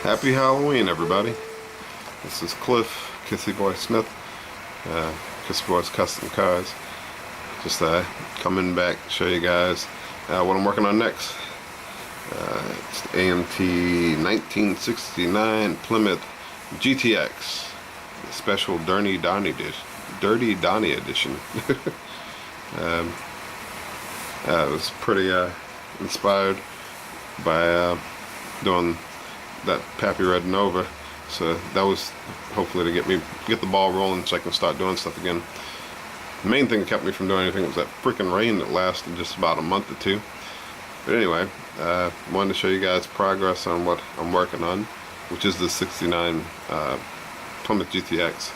Happy Halloween, everybody. This is Cliff, Kissy Boy Smith, Kissy Boy's Custom Cars. Just coming back to show you guys what I'm working on next. It's the AMT 1969 Plymouth GTX, the special Dirty Donnie edition. I was pretty inspired by doing that Pappy Red Nova, so that was hopefully to get the ball rolling so I can start doing stuff again. The main thing that kept me from doing anything was that freaking rain that lasted just about a month or two. But anyway, wanted to show you guys progress on what I'm working on, which is the 69 Plymouth GTX,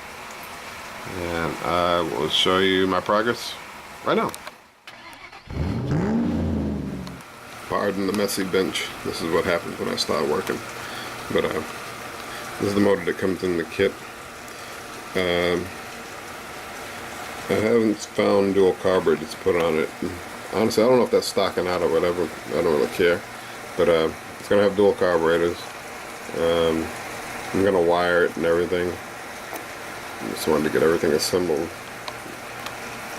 and I will show you my progress right now. Pardon the messy bench. This is what happens when I start working. But this is the motor that comes in the kit. I haven't found dual carburetors to put on it. Honestly, I don't know if that's stocking out or whatever. I don't really care. But it's going to have dual carburetors. I'm going to wire it and everything. I just wanted to get everything assembled.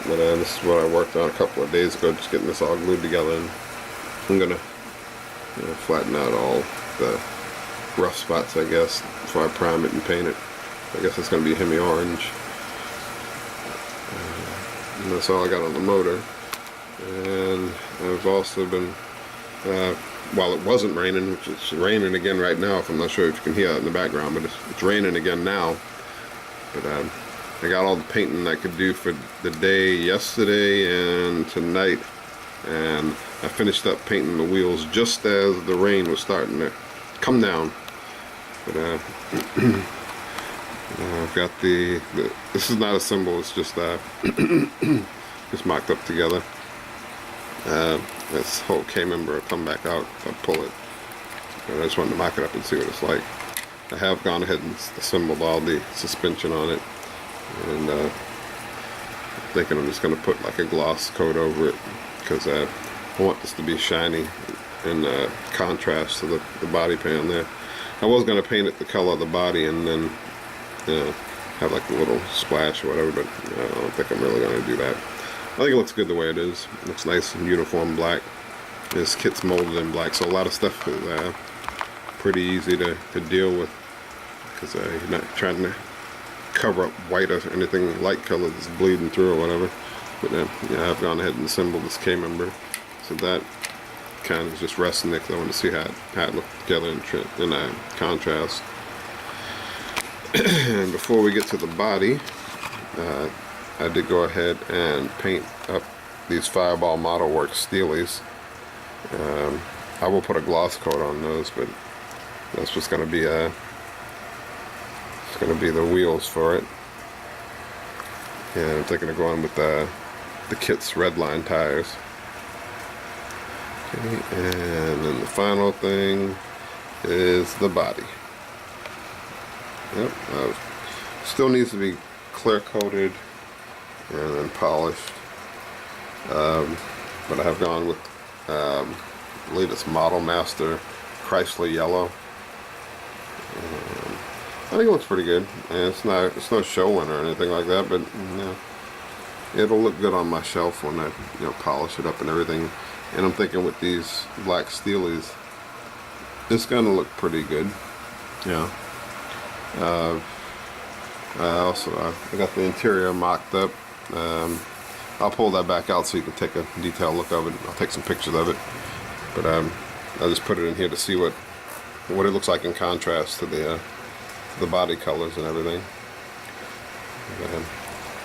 But this is what I worked on a couple of days ago, just getting this all glued together. And I'm going to flatten out all the rough spots, I guess, before I prime it and paint it. I guess it's going to be Hemi orange. And that's all I got on the motor. And I've also been, while it wasn't raining, which it's raining again right now, if I'm not sure if you can hear it in the background, but it's raining again now. But I got all the painting I could do for the day yesterday and tonight. And I finished up painting the wheels just as the rain was starting to come down. But I've got this is not a symbol, it's just just mocked up together. This whole K-member will come back out if I pull it. And I just wanted to mock it up and see what it's like. I have gone ahead and assembled all the suspension on it, and I'm thinking I'm just going to put like a gloss coat over it, because I want this to be shiny in contrast to the body pan there. I was going to paint it the color of the body and then have like a little splash or whatever, but I don't think I'm really going to do that. I think it looks good the way it is. It looks nice and uniform black. This kit's molded in black, so a lot of stuff is pretty easy to deal with, because you're not trying to cover up white or anything light color that's bleeding through or whatever. But yeah, I've gone ahead and assembled this K-member, so that kind of just resting there because I want to see how it looked together in contrast. And before we get to the body, I did go ahead and paint up these Fireball Model Works Steelies. I will put a gloss coat on those, but that's what's going to be it's going to be the wheels for it. And I'm thinking of going with the kit's Redline tires. Okay, and then the final thing is the body. Yep, still needs to be clear coated and then polished. But I have gone with I believe it's Model Master Chrysler Yellow. I think it looks pretty good, and it's no show winner or anything like that, but it'll look good on my shelf when I polish it up and everything. And I'm thinking with these black Steelies, it's gonna look pretty good. Yeah. I got the interior mocked up. I'll pull that back out so you can take a detailed look of it. I'll take some pictures of it. But I just put it in here to see what it looks like in contrast to the body colors and everything. And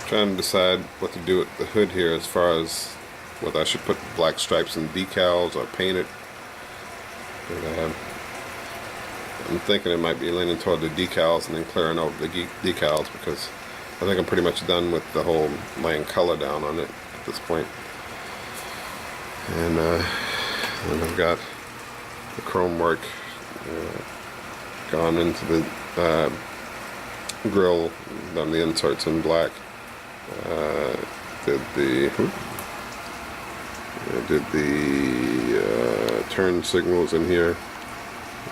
trying to decide what to do with the hood here, as far as whether I should put black stripes and decals or paint it. But, I'm thinking it might be leaning toward the decals and then clearing over the decals, because I think I'm pretty much done with the whole laying color down on it at this point. And then I've got the chrome work gone into the grill, done the inserts in black. Did the turn signals in here.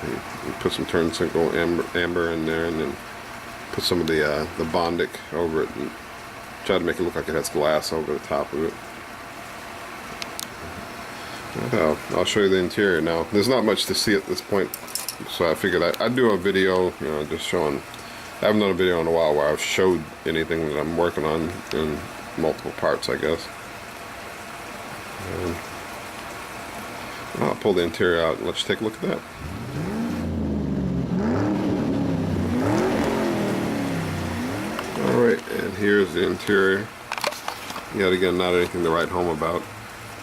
You put some turnsingle amber in there, and then put some of the Bondic over it, and try to make it look like it has glass over the top of it. I'll show you the interior now. There's not much to see at this point, so I figured I'd do a video, just showing. I haven't done a video in a while where I've showed anything that I'm working on in multiple parts, I guess. I'll pull the interior out and let you take a look at that. Alright, and here's the interior. Yet again, not anything to write home about.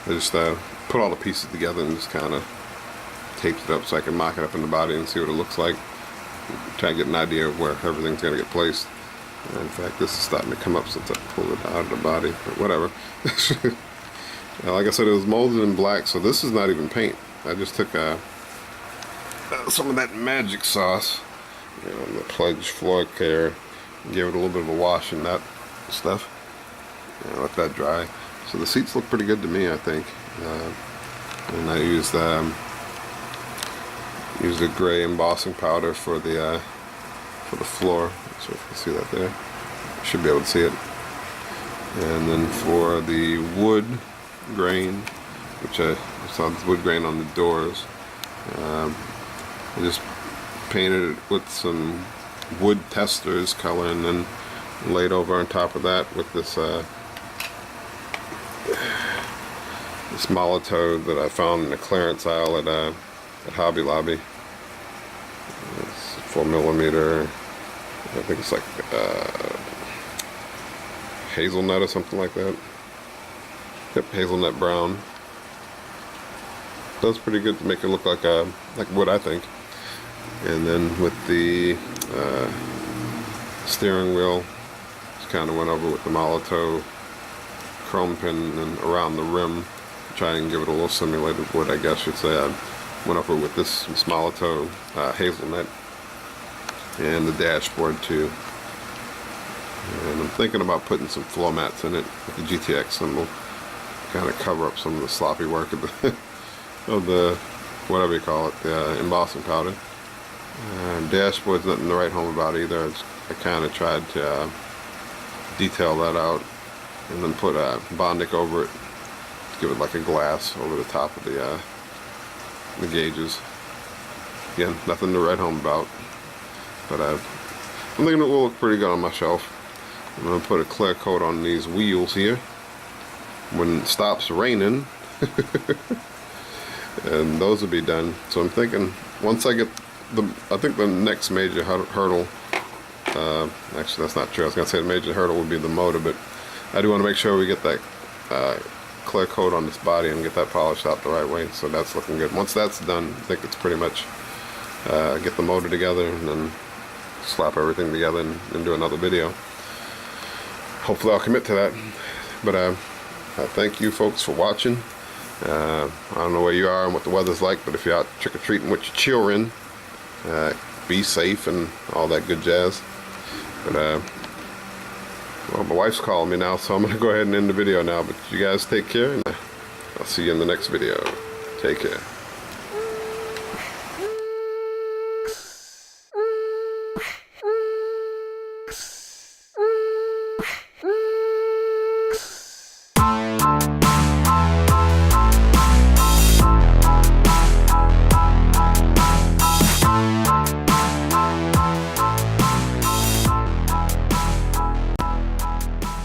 I just put all the pieces together and just kind of taped it up so I can mock it up in the body and see what it looks like. Try to get an idea of where everything's going to get placed. In fact, this is starting to come up since I pulled it out of the body, but whatever. Like I said, it was molded in black, so this is not even paint. I just took some of that magic sauce, the Pledge floor care, gave it a little bit of a wash and that stuff. Let that dry. So the seats look pretty good to me, I think. And I used a gray embossing powder for the floor. So if you can see that there, you should be able to see it. And then for the wood grain, which I saw the wood grain on the doors, I just painted it with some wood testers color, and then laid over on top of that with this this Molotov that I found in the clearance aisle at Hobby Lobby. It's 4mm. I think it's like hazelnut or something like that. Yep, hazelnut brown. Does pretty good to make it look like wood, I think. And then with the steering wheel, just kind of went over with the Molotov chrome pin and around the rim, try and give it a little simulated wood, I guess you'd say. I went over with this Molotov hazelnut, and the dashboard too. And I'm thinking about putting some floor mats in it with the GTX symbol, kind of cover up some of the sloppy work of the whatever you call it, the embossing powder. Dashboard's nothing to write home about either. I kind of tried to detail that out, and then put Bondic over it to give it like a glass over the top of the gauges. Again, nothing to write home about, but I'm thinking it will look pretty good on my shelf. I'm going to put a clear coat on these wheels here when it stops raining, and those will be done. So I'm thinking once I get I think the next major hurdle, actually that's not true, I was going to say the major hurdle would be the motor, but I do want to make sure we get that clear coat on this body and get that polished out the right way, so that's looking good. Once that's done, I think it's pretty much get the motor together and then slap everything together and do another video. Hopefully I'll commit to that. But I thank you folks for watching. I don't know where you are and what the weather's like, but if you're out trick-or-treating with your children, be safe and all that good jazz. But well, my wife's calling me now, so I'm going to go ahead and end the video now. But you guys take care, and I'll see you in the next video. Take care.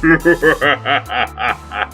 Ha ha ha ha ha!